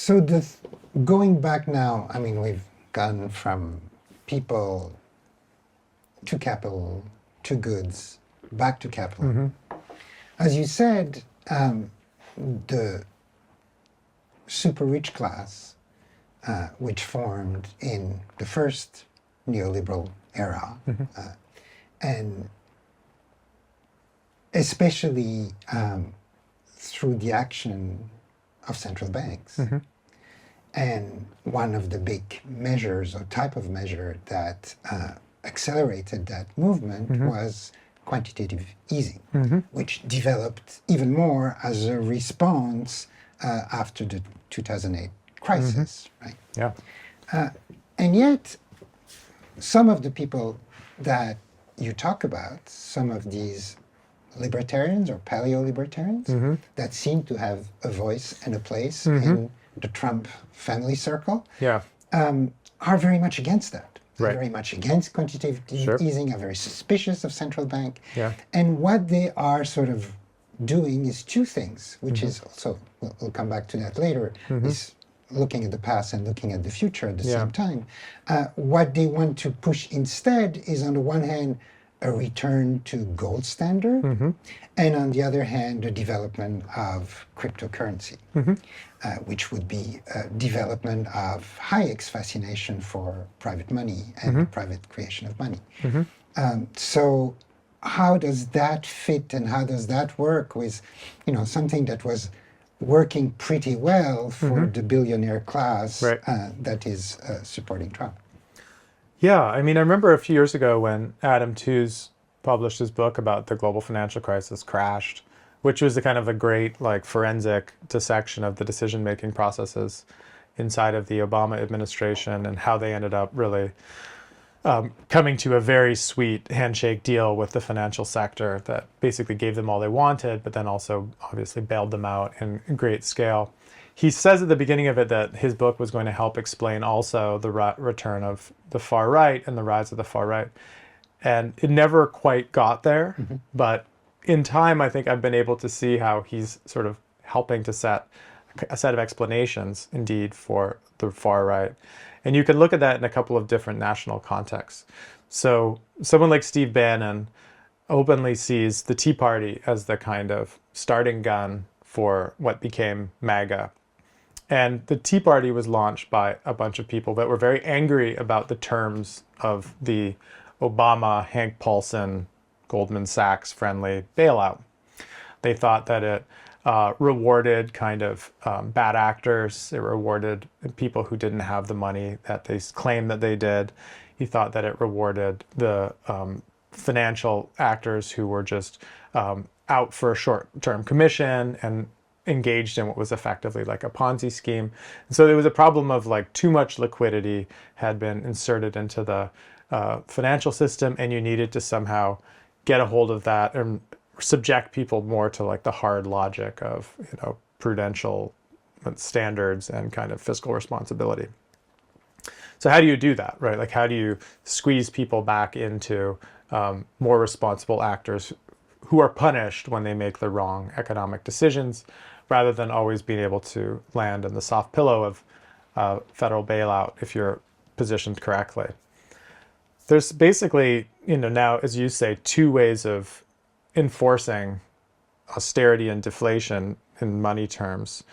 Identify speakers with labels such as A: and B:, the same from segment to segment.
A: So going back now, I mean, we've gone from people to capital, to goods, back to capital.
B: Mm-hmm.
A: As you said, the super rich class, which formed in the first neoliberal era, and especially through the action of central banks. And one of the big measures or type of measure that accelerated that movement was quantitative easing, which developed even more as a response after the 2008 crisis, right?
B: Yeah.
A: And yet, some of the people that you talk about, some of these libertarians or paleo-libertarians that seem to have a voice and a place in the Trump family circle, are very much against that.
B: Right.
A: Very much against quantitative easing, are very suspicious of central bank.
B: Yeah.
A: And what they are sort of doing is two things, which is also, we'll come back to that later, is looking at the past and looking at the future at the same time. What they want to push instead is, on the one hand, a return to gold standard, and on the other hand, the development of cryptocurrency, which would be a development of Hayek's fascination for private money and the private creation of money. So how does that fit, and how does that work with, something that was working pretty well for the billionaire class that is supporting Trump?
B: Yeah, I mean, I remember a few years ago when Adam Tooze published his book about the global financial crisis, Crashed, which was a kind of a great forensic dissection of the decision-making processes inside of the Obama administration and how they ended up really coming to a very sweet handshake deal with the financial sector that basically gave them all they wanted, but then also obviously bailed them out in great scale. He says at the beginning of it that his book was going to help explain also the return of the far right and the rise of the far right. And it never quite got there, but in time, I think I've been able to see how he's sort of helping to set a set of explanations, indeed, for the far right. And you can look at that in a couple of different national contexts. So someone like Steve Bannon openly sees the Tea Party as the kind of starting gun for what became MAGA. And the Tea Party was launched by a bunch of people that were very angry about the terms of the Obama, Hank Paulson, Goldman Sachs friendly bailout. They thought that it rewarded kind of bad actors. It rewarded people who didn't have the money that they claimed that they did. He thought that it rewarded the financial actors who were just out for a short-term commission and engaged in what was effectively like a Ponzi scheme. And so there was a problem of too much liquidity had been inserted into the financial system, and you needed to somehow get a hold of that and subject people more to the hard logic of prudential standards and kind of fiscal responsibility. So how do you do that, right? How do you squeeze people back into more responsible actors who are punished when they make the wrong economic decisions, rather than always being able to land in the soft pillow of federal bailout if you're positioned correctly? There's basically, now, as you say, two ways of enforcing austerity and deflation in money terms.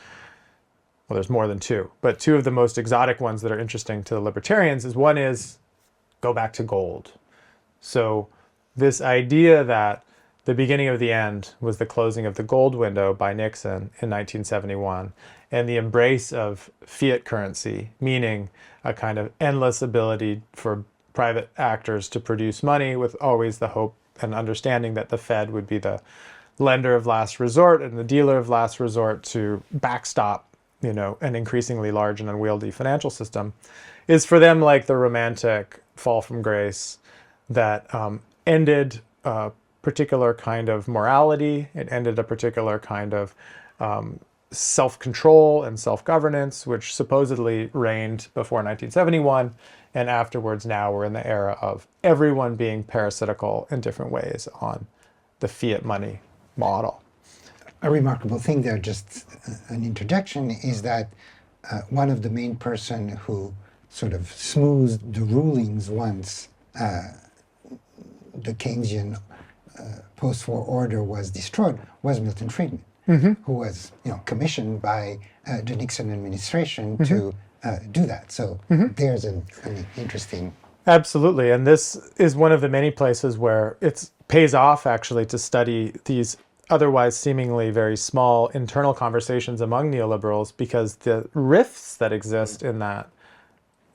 B: Well, there's more than two, but two of the most exotic ones that are interesting to the libertarians is one is go back to gold. So this idea that the beginning of the end was the closing of the gold window by Nixon in 1971 and the embrace of fiat currency, meaning a kind of endless ability for private actors to produce money with always the hope and understanding that the Fed would be the lender of last resort and the dealer of last resort to backstop, an increasingly large and unwieldy financial system, is for them like the romantic fall from grace that ended a particular kind of morality. It ended a particular kind of self-control and self-governance, which supposedly reigned before 1971. And afterwards, now we're in the era of everyone being parasitical in different ways on the fiat money model.
A: A remarkable thing there, just an interjection, is that one of the main person who sort of smoothed the rulings once the Keynesian post-war order was destroyed was Milton Friedman, who was commissioned by the Nixon administration to do that. So there's an interesting...
B: Absolutely, and this is one of the many places where it pays off actually to study these otherwise seemingly very small internal conversations among neoliberals, because the rifts that exist in that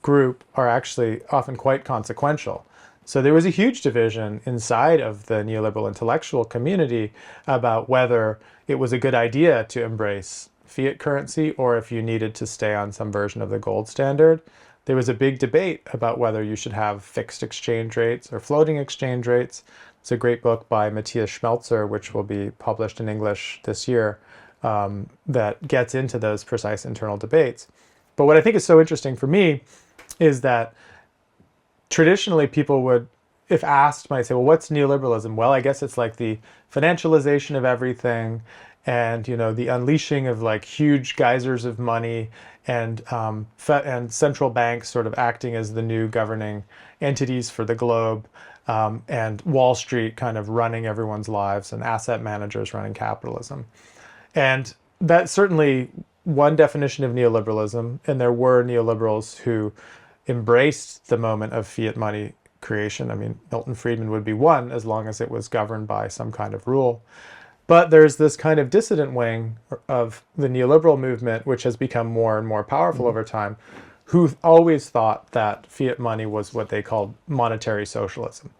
B: group are actually often quite consequential. So there was a huge division inside of the neoliberal intellectual community about whether it was a good idea to embrace fiat currency or if you needed to stay on some version of the gold standard. There was a big debate about whether you should have fixed exchange rates or floating exchange rates. It's a great book by Matthias Schmelzer, which will be published in English this year, that gets into those precise internal debates. But what I think is so interesting for me is that traditionally people would, if asked, might say, well, what's neoliberalism? Well, I guess it's like the financialization of everything and, the unleashing of like huge geysers of money and central banks sort of acting as the new governing entities for the globe, and Wall Street kind of running everyone's lives and asset managers running capitalism. And that's certainly one definition of neoliberalism, and there were neoliberals who embraced the moment of fiat money creation. I mean, Milton Friedman would be one, as long as it was governed by some kind of rule. But there's this kind of dissident wing of the neoliberal movement, which has become more and more powerful over time, who always thought that fiat money was what they called monetary socialism.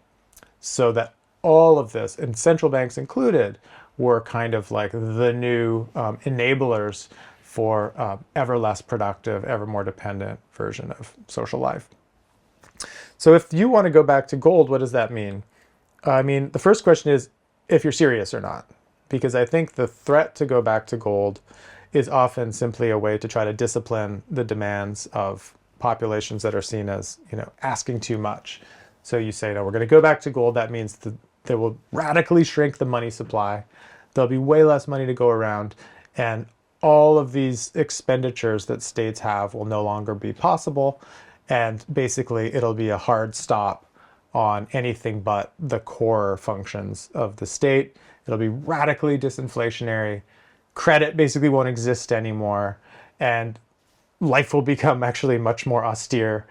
B: So that all of this, and central banks included, were kind of like the new enablers for ever less productive, ever more dependent version of social life. So if you want to go back to gold, what does that mean? I mean, the first question is if you're serious or not, because I think the threat to go back to gold is often simply a way to try to discipline the demands of populations that are seen as, asking too much. So you say, no, we're going to go back to gold. That means that they will radically shrink the money supply. There'll be way less money to go around, and all of these expenditures that states have will no longer be possible. And basically, it'll be a hard stop on anything but the core functions of the state. It'll be radically disinflationary. Credit basically won't exist anymore. And life will become actually much more austere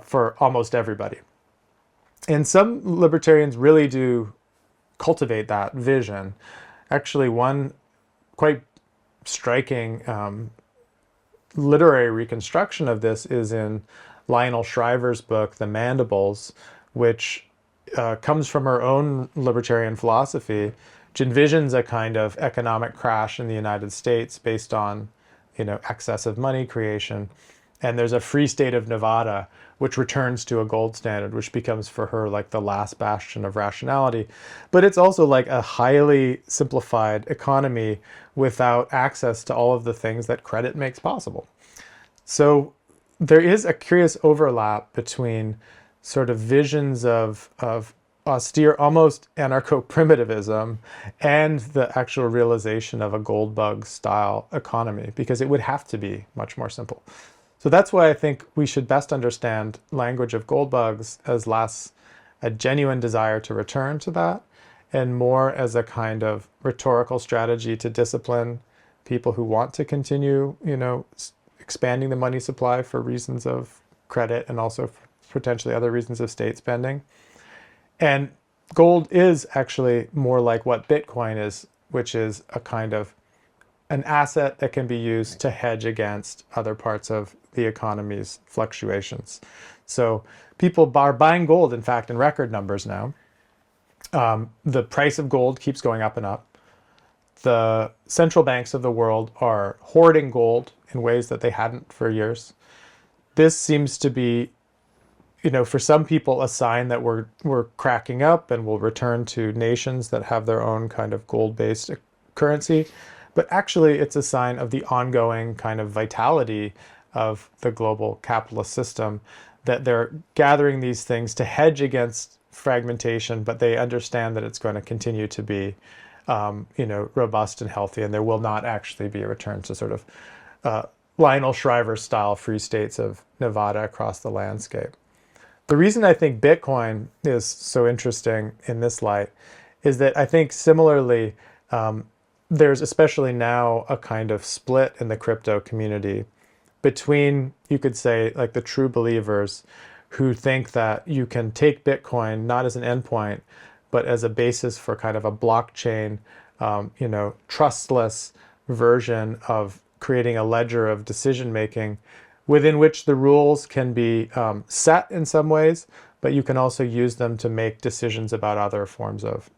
B: for almost everybody. And some libertarians really do cultivate that vision. Actually, one quite striking literary reconstruction of this is in Lionel Shriver's book, The Mandibles, which comes from her own libertarian philosophy, which envisions a kind of economic crash in the United States based on, excessive money creation. And there's a free state of Nevada, which returns to a gold standard, which becomes for her like the last bastion of rationality. But it's also like a highly simplified economy without access to all of the things that credit makes possible. So there is a curious overlap between sort of visions of austere, almost anarcho-primitivism, and the actual realization of a gold bug style economy, because it would have to be much more simple. So that's why I think we should best understand language of gold bugs as less a genuine desire to return to that, and more as a kind of rhetorical strategy to discipline people who want to continue, expanding the money supply for reasons of credit and also potentially other reasons of state spending. And gold is actually more like what Bitcoin is, which is a kind of an asset that can be used to hedge against other parts of the economy's fluctuations. So people are buying gold, in fact, in record numbers now. The price of gold keeps going up and up. The central banks of the world are hoarding gold in ways that they hadn't for years. This seems to be, for some people, a sign that we're cracking up and will return to nations that have their own kind of gold-based currency. But actually, it's a sign of the ongoing kind of vitality of the global capitalist system, that they're gathering these things to hedge against fragmentation, but they understand that it's going to continue to be, robust and healthy, and there will not actually be a return to sort of Lionel Shriver-style free states of Nevada across the landscape. The reason I think Bitcoin is so interesting in this light is that I think similarly, there's especially now a kind of split in the crypto community between, you could say, like the true believers who think that you can take Bitcoin not as an endpoint, but as a basis for kind of a blockchain, trustless version of creating a ledger of decision making within which the rules can be set in some ways, but you can also use them to make decisions about other forms of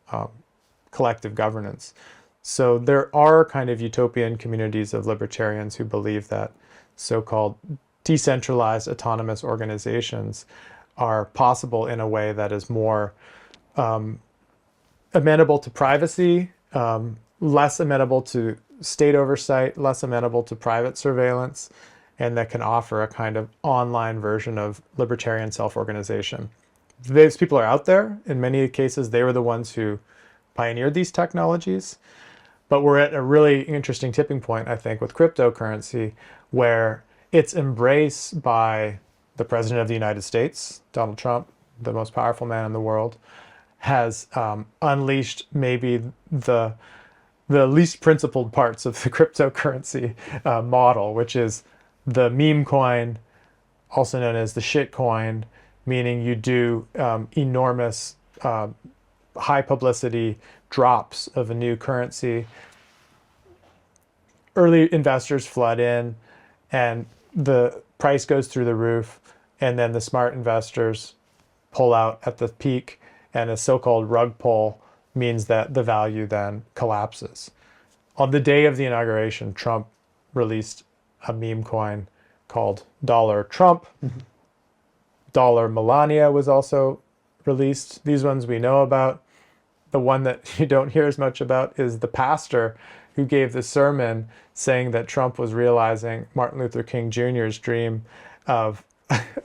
B: collective governance. So there are kind of utopian communities of libertarians who believe that so-called decentralized autonomous organizations are possible in a way that is more amenable to privacy, less amenable to state oversight, less amenable to private surveillance, and that can offer a kind of online version of libertarian self-organization. These people are out there. In many cases, they were the ones who pioneered these technologies. But we're at a really interesting tipping point, I think, with cryptocurrency, where its embrace by the President of the United States, Donald Trump, the most powerful man in the world, has unleashed maybe the least principled parts of the cryptocurrency model, which is the meme coin, also known as the shit coin, meaning you do enormous high publicity drops of a new currency. Early investors flood in and the price goes through the roof, and then the smart investors pull out at the peak, and a so-called rug pull means that the value then collapses. On the day of the inauguration, Trump released a meme coin called Dollar Trump. Dollar Melania was also released. These ones we know about. The one that you don't hear as much about is the pastor who gave the sermon saying that Trump was realizing Martin Luther King Jr.'s dream of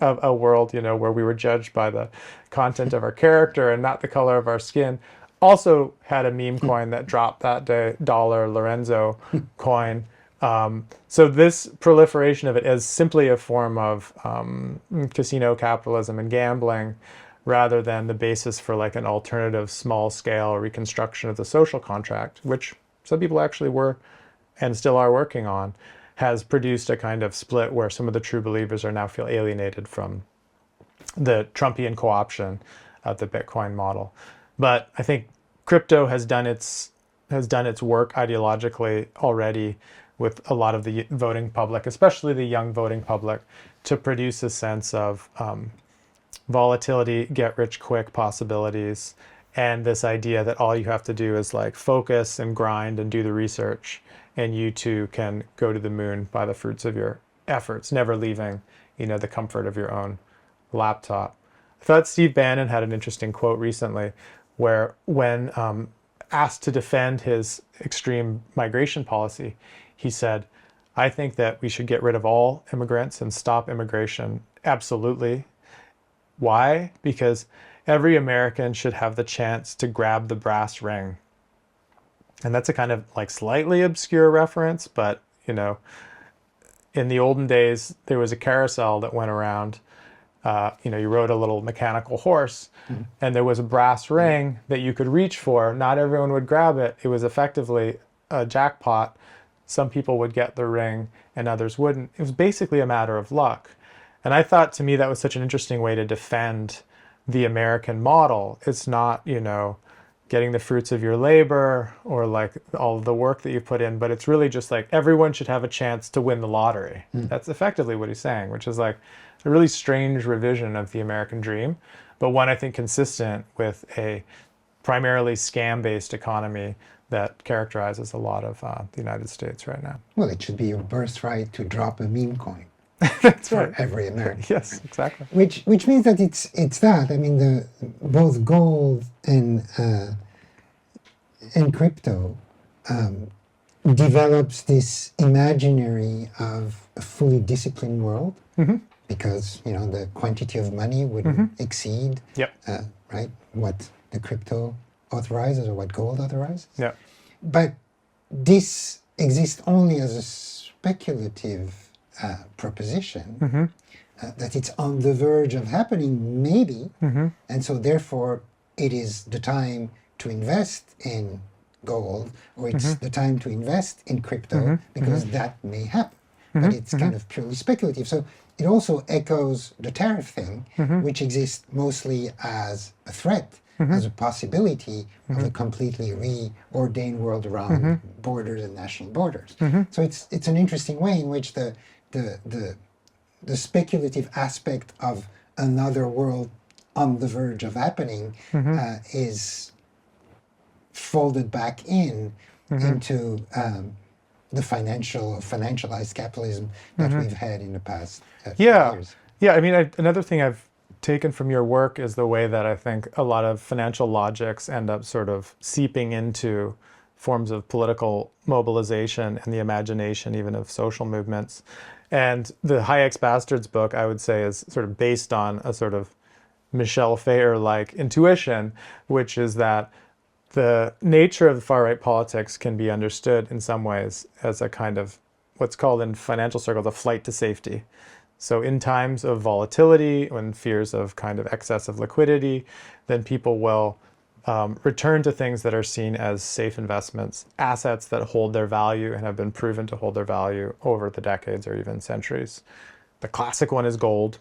B: a world, where we were judged by the content of our character and not the color of our skin. Also had a meme coin that dropped that day, Dollar Lorenzo coin. So this proliferation of it as simply a form of casino capitalism and gambling, rather than the basis for like an alternative small-scale reconstruction of the social contract, which some people actually were and still are working on, has produced a kind of split where some of the true believers are now feel alienated from the Trumpian co-option of the Bitcoin model. But I think crypto has done its work ideologically already with a lot of the voting public, especially the young voting public, to produce a sense of volatility, get-rich-quick possibilities, and this idea that all you have to do is like focus and grind and do the research, and you too can go to the moon by the fruits of your efforts, never leaving, the comfort of your own laptop. I thought Steve Bannon had an interesting quote recently where when asked to defend his extreme migration policy, he said, "I think that we should get rid of all immigrants and stop immigration. Absolutely. Why? Because every American should have the chance to grab the brass ring." And that's a kind of like slightly obscure reference, but in the olden days, there was a carousel that went around. You rode a little mechanical horse, and there was a brass ring that you could reach for. Not everyone would grab it. It was effectively a jackpot. Some people would get the ring and others wouldn't. It was basically a matter of luck. And I thought, to me, that was such an interesting way to defend the American model. It's not, getting the fruits of your labor or like all of the work that you put in, but it's really just like everyone should have a chance to win the lottery. That's effectively what he's saying, which is like a really strange revision of the American dream, but one I think consistent with a primarily scam-based economy that characterizes a lot of the United States right now.
A: Well, it should be your birthright to drop a meme coin.
B: That's
A: for
B: right.
A: every American.
B: Yes, exactly.
A: Which means that it's that. I mean, both gold and crypto develops this imaginary of a fully disciplined world, because the quantity of money wouldn't exceed right what the crypto authorizes or what gold authorizes.
B: Yeah.
A: But this exists only as a speculative proposition that it's on the verge of happening, maybe, and so therefore it is the time to invest in gold, or it's the time to invest in crypto because that may happen. But it's kind of purely speculative. So it also echoes the tariff thing, which exists mostly as a threat, as a possibility of a completely reordained world around borders and national borders. So it's an interesting way in which the speculative aspect of another world on the verge of happening is folded back into the financialized capitalism that we've had in the past few years.
B: Yeah, I mean, another thing I've taken from your work is the way that I think a lot of financial logics end up sort of seeping into forms of political mobilization and the imagination even of social movements. And the Hayek's Bastards book, I would say, is sort of based on a sort of Michel Feyre-like intuition, which is that the nature of the far-right politics can be understood in some ways as a kind of what's called in financial circles a flight to safety. So in times of volatility, when fears of kind of excessive liquidity, then people will return to things that are seen as safe investments, assets that hold their value and have been proven to hold their value over the decades or even centuries. The classic one is gold,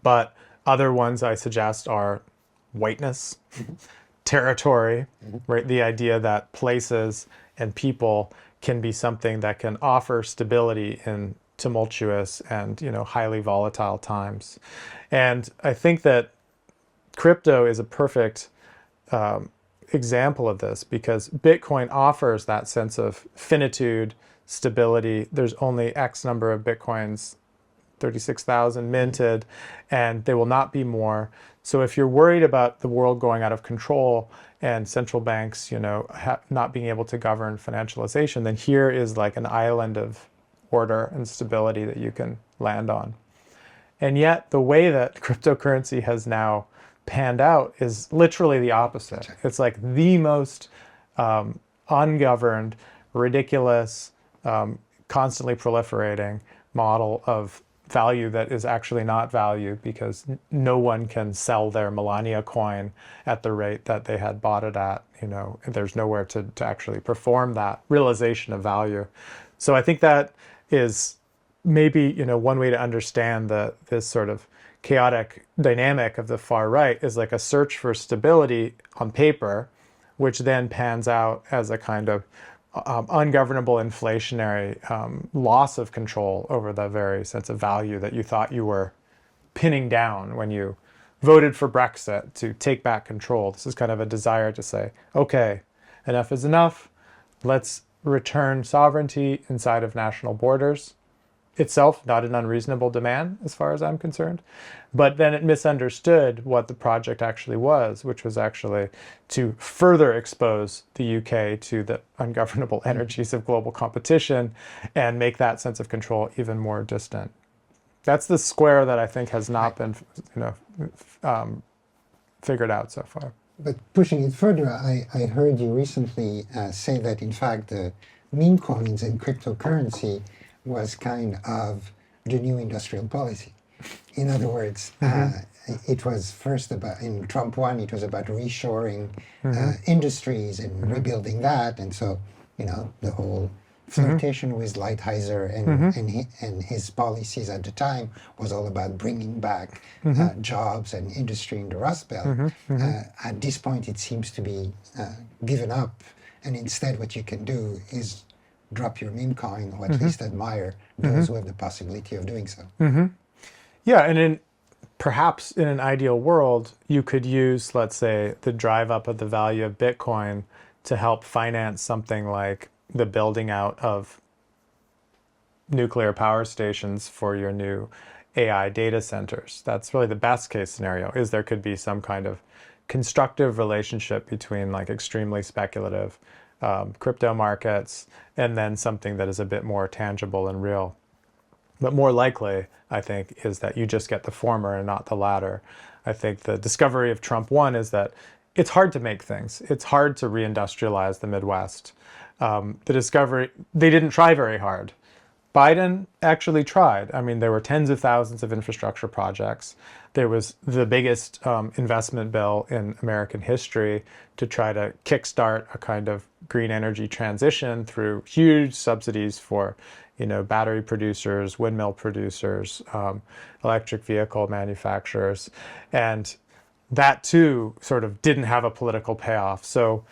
B: but other ones I suggest are whiteness, territory, right? The idea that places and people can be something that can offer stability in tumultuous and, highly volatile times. And I think that crypto is a perfect example of this because Bitcoin offers that sense of finitude, stability. There's only X number of Bitcoins, 36,000 minted, and there will not be more. So if you're worried about the world going out of control and central banks, not being able to govern financialization, then here is like an island of order and stability that you can land on. And yet the way that cryptocurrency has now panned out is literally the opposite. It's like the most ungoverned, ridiculous, constantly proliferating model of value that is actually not value because no one can sell their Melania coin at the rate that they had bought it at. There's nowhere to actually perform that realization of value. So I think that is maybe, one way to understand this sort of chaotic dynamic of the far right is like a search for stability on paper, which then pans out as a kind of ungovernable inflationary loss of control over the very sense of value that you thought you were pinning down when you voted for Brexit to take back control. This is kind of a desire to say, okay, enough is enough. Let's return sovereignty inside of national borders. Itself not an unreasonable demand as far as I'm concerned, but then it misunderstood what the project actually was, which was actually to further expose the UK to the ungovernable energies of global competition and make that sense of control even more distant. That's the square that I think has not been figured out so far.
A: But pushing it further, I heard you recently say that in fact the meme coins and cryptocurrency was kind of the new industrial policy. In other words, it was first about, in Trump 1, it was about reshoring industries and rebuilding that. And so, the whole flirtation with Lighthizer and his policies at the time was all about bringing back jobs and industry in the Rust Belt. At this point, it seems to be given up. And instead, what you can do is drop your meme coin, or at least admire those who have the possibility of doing so.
B: Yeah, and perhaps in an ideal world, you could use, let's say, the drive up of the value of Bitcoin to help finance something like the building out of nuclear power stations for your new AI data centers. That's really the best case scenario, is there could be some kind of constructive relationship between like extremely speculative crypto markets and then something that is a bit more tangible and real. But more likely, I think, is that you just get the former and not the latter. I think the discovery of Trump 1 is that it's hard to make things. It's hard to reindustrialize the Midwest. The discovery, they didn't try very hard. Biden actually tried. I mean, there were tens of thousands of infrastructure projects. There was the biggest investment bill in American history to try to kickstart a kind of green energy transition through huge subsidies for, battery producers, windmill producers, electric vehicle manufacturers. And that too sort of didn't have a political payoff. So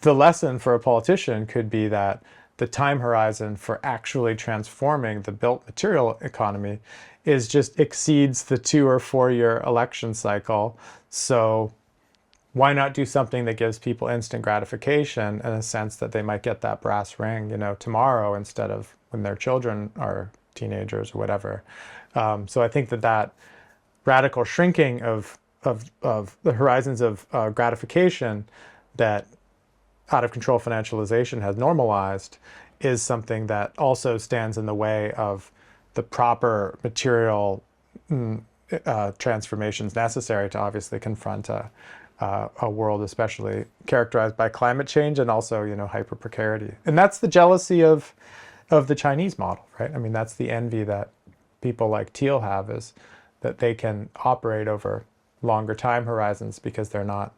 B: the lesson for a politician could be that the time horizon for actually transforming the built material economy just exceeds the 2 or 4 year election cycle. So why not do something that gives people instant gratification in a sense that they might get that brass ring, tomorrow instead of when their children are teenagers or whatever. So I think that radical shrinking of the horizons of gratification that out of control financialization has normalized is something that also stands in the way of the proper material transformations necessary to obviously confront a world especially characterized by climate change and also, hyper precarity. And that's the jealousy of the Chinese model, right? I mean, that's the envy that people like Thiel have, is that they can operate over longer time horizons because they're not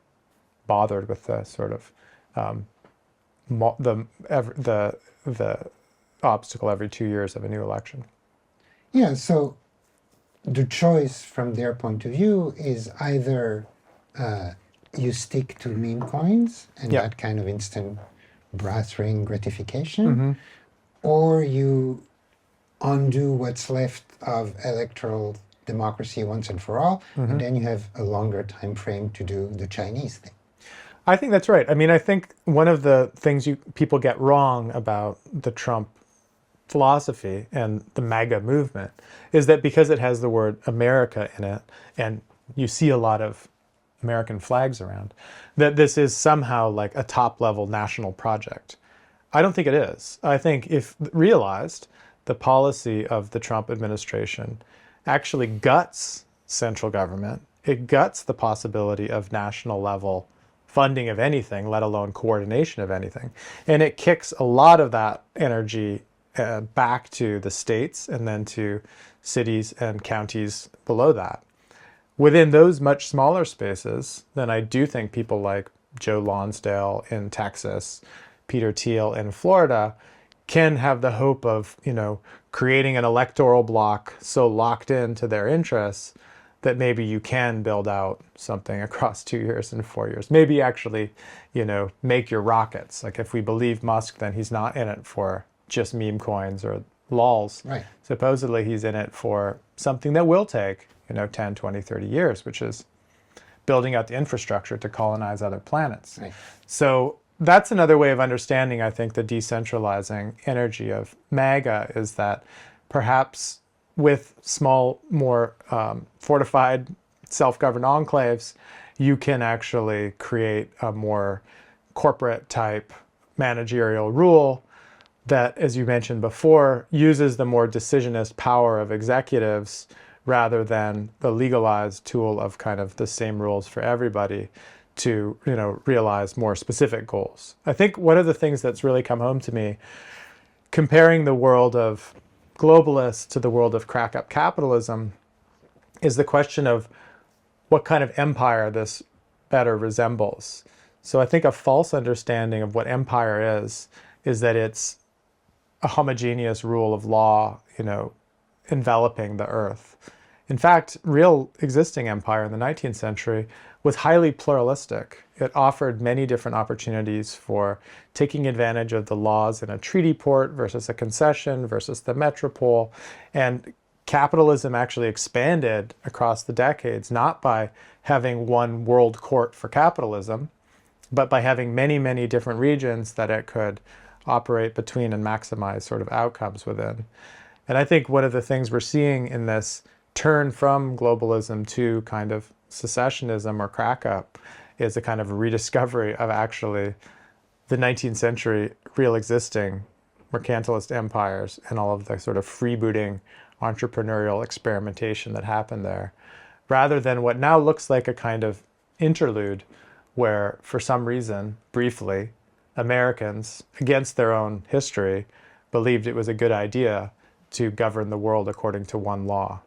B: bothered with the sort of the obstacle every 2 years of a new election.
A: Yeah, so the choice from their point of view is either you stick to meme coins and that kind of instant brass ring gratification, or you undo what's left of electoral democracy once and for all, and then you have a longer time frame to do the Chinese thing.
B: I think that's right. I mean, I think one of the things people get wrong about the Trump philosophy and the MAGA movement is that because it has the word America in it, and you see a lot of American flags around, that this is somehow like a top-level national project. I don't think it is. I think if realized, the policy of the Trump administration actually guts central government. It guts the possibility of national level funding of anything, let alone coordination of anything. And it kicks a lot of that energy back to the states and then to cities and counties below that. Within those much smaller spaces, then I do think people like Joe Lonsdale in Texas, Peter Thiel in Florida, can have the hope of, creating an electoral bloc so locked into their interests that maybe you can build out something across 2 years and 4 years. Maybe actually, make your rockets. Like if we believe Musk, then he's not in it for just meme coins or lols.
A: Right.
B: Supposedly he's in it for something that will take, 10, 20, 30 years, which is building out the infrastructure to colonize other planets.
A: Right.
B: So that's another way of understanding, I think, the decentralizing energy of MAGA is that perhaps with small, more fortified, self-governed enclaves, you can actually create a more corporate type managerial rule that, as you mentioned before, uses the more decisionist power of executives rather than the legalized tool of kind of the same rules for everybody to, realize more specific goals. I think one of the things that's really come home to me, comparing the world of globalists to the world of crack up capitalism, is the question of what kind of empire this better resembles. So I think a false understanding of what empire is that it's a homogeneous rule of law, enveloping the earth. In fact, real existing empire in the 19th century was highly pluralistic. It offered many different opportunities for taking advantage of the laws in a treaty port versus a concession versus the metropole. And capitalism actually expanded across the decades, not by having one world court for capitalism, but by having many, many different regions that it could operate between and maximize sort of outcomes within. And I think one of the things we're seeing in this turn from globalism to kind of secessionism or crack up is a kind of rediscovery of actually the 19th century real existing mercantilist empires and all of the sort of freebooting entrepreneurial experimentation that happened there, rather than what now looks like a kind of interlude where, for some reason, briefly, Americans, against their own history, believed it was a good idea to govern the world according to one law.